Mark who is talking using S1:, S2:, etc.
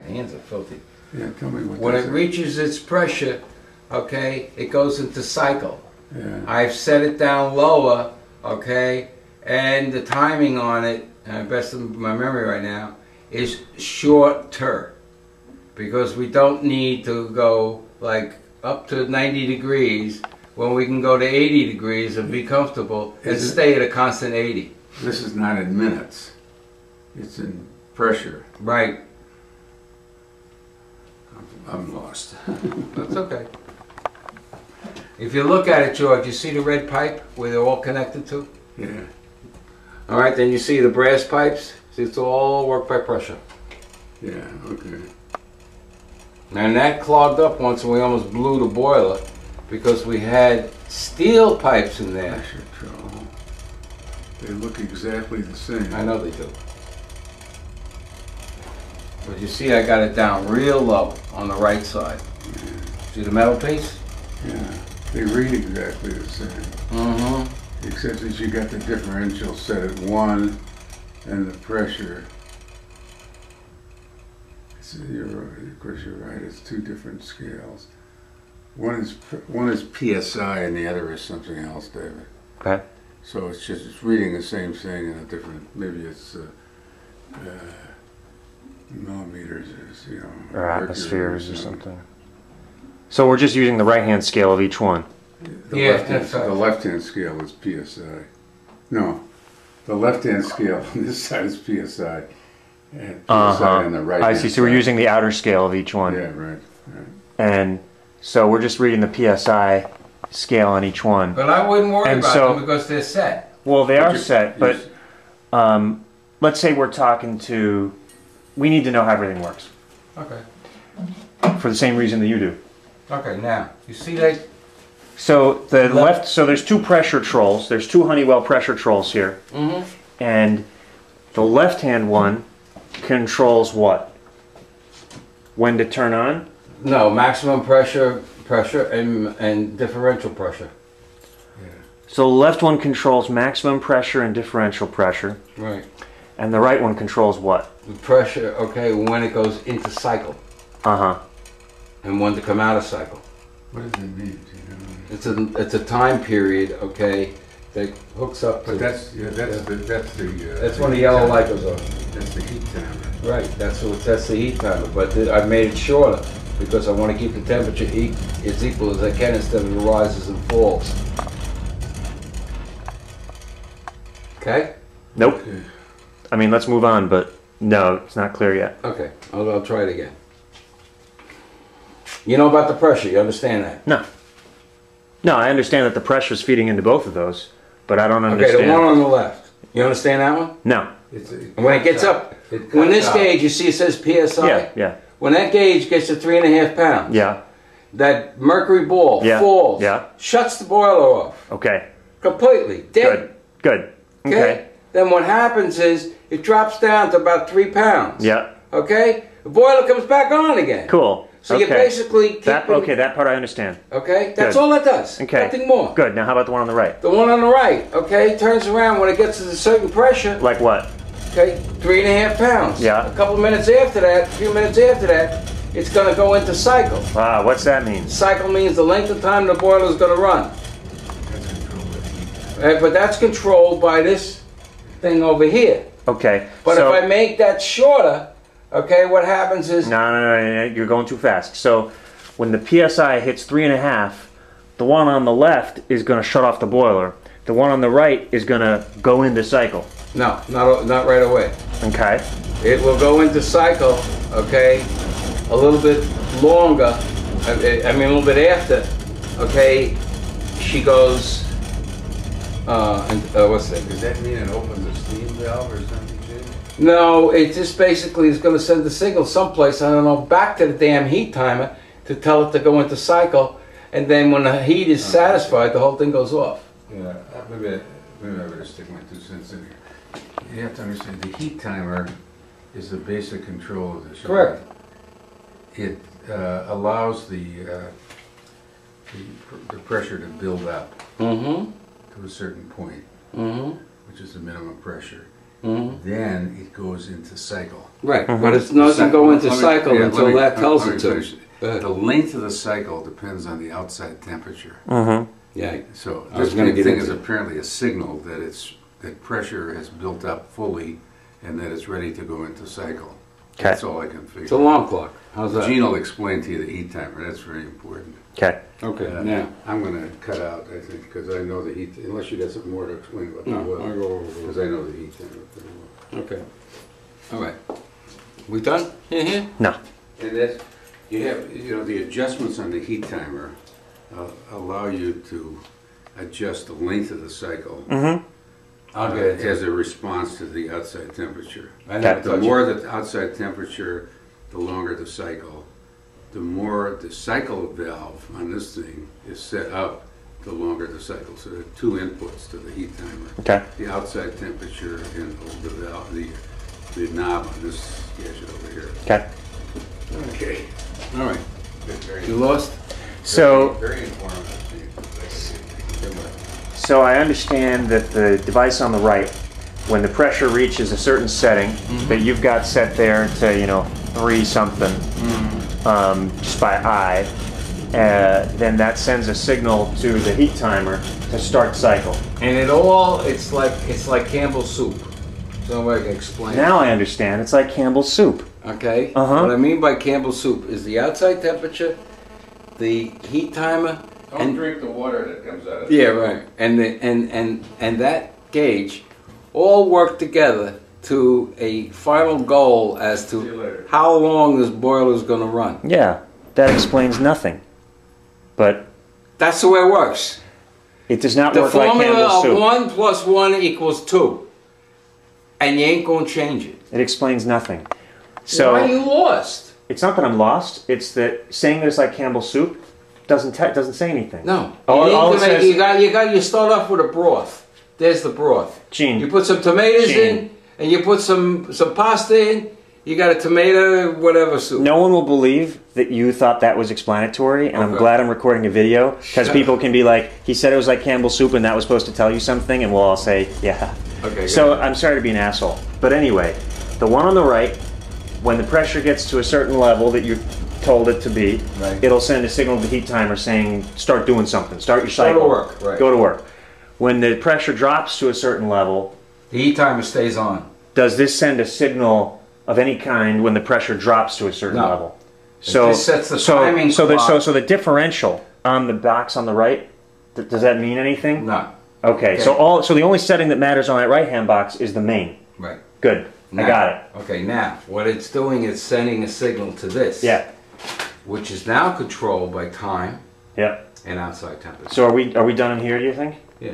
S1: hands are filthy.
S2: Yeah, tell me what.
S1: When it reaches its pressure, okay, it goes into cycle.
S2: Yeah.
S1: I've set it down lower, okay, and the timing on it, best of my memory right now, is shorter, because we don't need to go like up to 90 degrees when we can go to 80 degrees and be comfortable and stay at a constant 80.
S2: This is not in minutes. It's in pressure.
S1: Right.
S2: I'm lost.
S1: That's okay. If you look at it, George, you see the red pipe where they're all connected to?
S2: Yeah.
S1: All right, then you see the brass pipes? See, it's all work by pressure.
S2: Yeah, okay.
S1: And that clogged up once and we almost blew the boiler because we had steel pipes in there.
S2: Pressure control. They look exactly the same.
S1: I know they do. But you see I got it down real low on the right side.
S2: Yeah.
S1: See the metal piece?
S2: Yeah. They read exactly the same.
S1: Mm-hmm.
S2: Except that you got the differential set at 1 and the pressure. So of course you're right, it's two different scales. One is PSI and the other is something else, David.
S3: Okay.
S2: So it's reading the same thing in a different, maybe it's millimeters,
S3: or atmospheres or something. So we're just using the right-hand scale of each one.
S2: The left-hand scale is PSI. No, the left-hand scale on this side is PSI. And PSI on the right.
S3: I see. So we're using the outer scale of each one.
S2: Yeah, right.
S3: And so we're just reading the PSI scale on each one.
S1: But I wouldn't worry about them because they're set.
S3: Well, they are set, but let's say we're talking to... We need to know how everything works.
S1: Okay.
S3: For the same reason that you do.
S1: Okay, now, you see that?
S3: So the left, so there's two pressure trolls. There's two Honeywell pressure trolls here.
S1: Mm-hmm.
S3: And the left-hand one controls what? When to turn on?
S1: No, maximum pressure and differential pressure.
S2: Yeah.
S3: So the left one controls maximum pressure and differential pressure.
S1: Right.
S3: And the right one controls what?
S1: The pressure, okay, when it goes into cycle.
S3: Uh-huh.
S1: And when to come out of cycle.
S2: What does that mean? Do you know?
S1: It's a time period, okay, that hooks up to...
S2: But that's
S1: that's when the yellow light goes on.
S2: That's the heat timer.
S1: Right, that's the heat timer, but I made it shorter because I want to keep the temperature as equal as I can instead of the rises and falls. Okay?
S3: Nope.
S2: Okay.
S3: I mean, let's move on, but no, it's not clear yet.
S1: Okay, I'll try it again. You know about the pressure, you understand that?
S3: No. No, I understand that the pressure is feeding into both of those, but I don't understand.
S1: Okay, the one on the left. You understand that one?
S3: No.
S1: And when it gets up, when this gauge, you see it says PSI?
S3: Yeah, yeah.
S1: When that gauge gets to 3.5 pounds,
S3: Yeah.
S1: that mercury ball falls, shuts the boiler off.
S3: Okay.
S1: Completely. Dead.
S3: Good. Okay.
S1: Then what happens is it drops down to about 3 pounds.
S3: Yeah.
S1: Okay? The boiler comes back on again.
S3: Cool.
S1: So you basically keep
S3: okay, that part I understand.
S1: Okay? That's all it does.
S3: Okay.
S1: Nothing more.
S3: Good. Now how about the one on the right?
S1: The one on the right, okay, turns around when it gets to a certain pressure.
S3: Like what?
S1: Okay, 3.5 pounds.
S3: Yeah.
S1: A couple minutes after that, a few minutes after that, it's going to go into cycle.
S3: Ah, what's that mean?
S1: Cycle means the length of time the boiler is going to run.
S2: That's controlled by heat.
S1: But that's controlled by this thing over here.
S3: Okay.
S1: But
S3: so,
S1: if I make that shorter, okay, what happens is...
S3: No, you're going too fast. So when the PSI hits 3.5, the one on the left is going to shut off the boiler. The one on the right is going to go into cycle.
S1: No, not right away.
S3: Okay.
S1: It will go into cycle, okay, a little bit longer, I mean a little bit after, okay, she goes, what's that?
S2: Does that mean it opens a steam valve or something, Jim?
S1: No, it just basically is going to send the signal someplace, I don't know, back to the damn heat timer to tell it to go into cycle, and then when the heat is satisfied, the whole thing goes off.
S2: Yeah, maybe I better stick my 2 cents in here. You have to understand, the heat timer is the basic control of this.
S1: Correct.
S2: It allows the pressure to build up
S1: Mm-hmm.
S2: to a certain point,
S1: Mm-hmm.
S2: which is the minimum pressure. then it goes into cycle.
S1: Right, but it doesn't go into cycle until that tells it to.
S2: The length of the cycle depends on the outside temperature.
S1: Yeah.
S2: So
S1: I was
S2: this
S1: gonna
S2: big
S1: get
S2: thing
S1: into
S2: is
S1: it.
S2: apparently a signal that pressure has built up fully and that it's ready to go into cycle.
S3: Okay.
S2: That's all I can figure.
S1: It's a alarm clock. How's that?
S2: Gene will explain to you the heat timer. That's very important.
S3: Okay.
S1: Okay, now.
S2: I'm going to cut out, I think, because I know the heat, unless you got something more to explain about the
S1: No,
S2: oil.
S1: I'll go over it.
S2: Because I know the heat timer pretty well.
S1: Okay. All right. We done here?
S3: No.
S2: And that's, you have, the adjustments on the heat timer allow you to adjust the length of the cycle
S1: I'll get it.
S2: as a response to the outside temperature.
S1: I never
S2: The
S1: touch
S2: more
S1: it.
S2: the outside temperature, the longer the cycle. The more the cycle valve on this thing is set up, the longer the cycle. So there are two inputs to the heat timer.
S3: Okay.
S2: The outside temperature and the valve, the knob on this gadget over here.
S3: Okay.
S2: Okay.
S1: All right.
S2: Very,
S1: You lost?
S3: So,
S2: very informative.
S3: so I understand that the device on the right, when the pressure reaches a certain setting that you've got set there to, 3 something, just by eye, then that sends a signal to the heat timer to start cycle.
S1: And it's like Campbell's soup. Somebody can explain.
S3: Now I understand. It's like Campbell's soup.
S1: Okay.
S3: Uh-huh.
S1: What I mean by Campbell's soup is the outside temperature, the heat timer,
S2: Don't drink the water that comes out of it.
S1: yeah, right, and that gauge all work together to a final goal as
S2: See you
S1: to
S2: later.
S1: how long this boiler is going to run.
S3: Yeah, that explains nothing. But
S1: That's the way it works.
S3: it does not
S1: The
S3: work like
S1: formula
S3: Campbell's
S1: of
S3: soup.
S1: 1 plus 1 equals 2, and you ain't going to change it.
S3: It explains nothing.
S1: Why
S3: So
S1: are you lost?
S3: it's not that I'm lost. It's that saying that it's like Campbell's soup doesn't say anything.
S1: No.
S3: All it says-
S1: You start off with a broth. There's the broth.
S3: Gene.
S1: You put some tomatoes
S3: Gene.
S1: in, and you put some pasta in. You got a tomato whatever soup.
S3: No one will believe that you thought that was explanatory, and I'm
S1: Okay.
S3: glad I'm recording a video because
S1: Shut
S3: people
S1: up.
S3: can be like, he said it was like Campbell's soup, and that was supposed to tell you something, and we'll all say, yeah.
S1: Okay.
S3: So I'm sorry to be an asshole, but anyway, the one on the right, when the pressure gets to a certain level that you told it to be,
S1: Right.
S3: it'll send a signal to the heat timer saying, start doing something, start your cycle.
S1: Go to work. Right.
S3: Go to work. When the pressure drops to a certain level,
S1: The heat timer stays on.
S3: does this send a signal of any kind when the pressure drops to a certain
S1: No.
S3: level? So
S1: just sets the timing
S3: so
S1: clock.
S3: the differential on the box on the right, does that mean anything?
S1: No.
S3: Okay. So the only setting that matters on that right hand box is the main.
S1: Right.
S3: Good. I
S1: Now-
S3: got it.
S1: Okay. Now, what it's doing is sending a signal to this.
S3: Yeah.
S1: Which is now controlled by time
S3: Yeah.
S1: and outside temperature.
S3: So are we done in here? Do you think?
S1: Yeah.